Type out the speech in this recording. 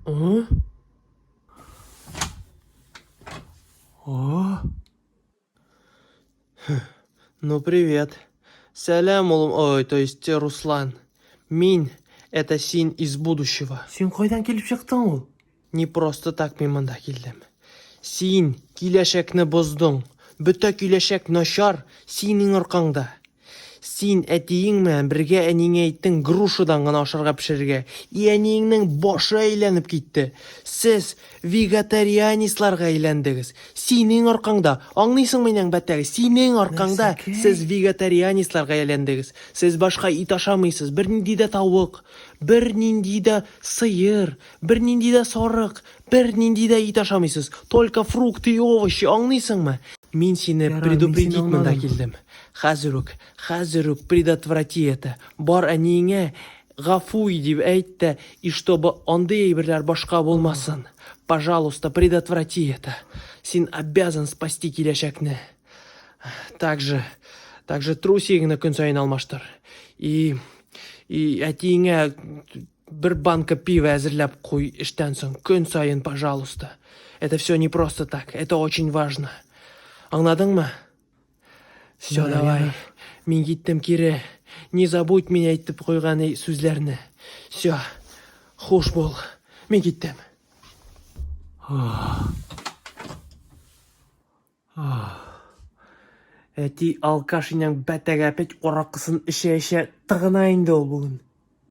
О? О? Ну, привет. Салям, ой, то есть Руслан. Мин, это Син из будущего. Син қойдан келіп шықтың ол? Не просто так мен мында келдім. Син киләшәкне боздың. Бүті киләшәк нашар синең арқаңда. Син әтиең менән бергә әнеңә әйттең грушадан гына ашарга пешерергә. И әниеңнең башы әйләнеп китте. Сез вегетарианецларга әйләндегез. Синең аркаңда, аңлыйсың минең бәттәге, синең аркаңда сез вегетарианецларга әйләндегез. Сез башка ит ашамыйсыз. Бернинди дә тавык, бернинди дә сыер, бернинди дә сарык, бернинди дә ит ашамыйсыз. Только фрукты и овощи, аңлыйсыңмы? Мин сине предупредить монда килдем. Хәзер үк предотврати это. Бар әниеңә гафуй дип әйтте, и чтобы андый әйберләр башка булмасын. Пожалуйста, предотврати это. Син обязан спасти киләчәкне. Также трусигыңны көн сайын алмаштыр. И әтиеңә бер банка пива әзерләп куй эштән соң көн сайын, пожалуйста. Это все не просто так, это очень важно. Аңладыңмы? Все, давай. Мин киттем кире. Не забудь меня әйтеп куйган сүзләрне. Все. Хуш бул. Мин киттем. Әти алкаш инең бәтәгә пәт аракысын эчә тыгына инде ул бүген.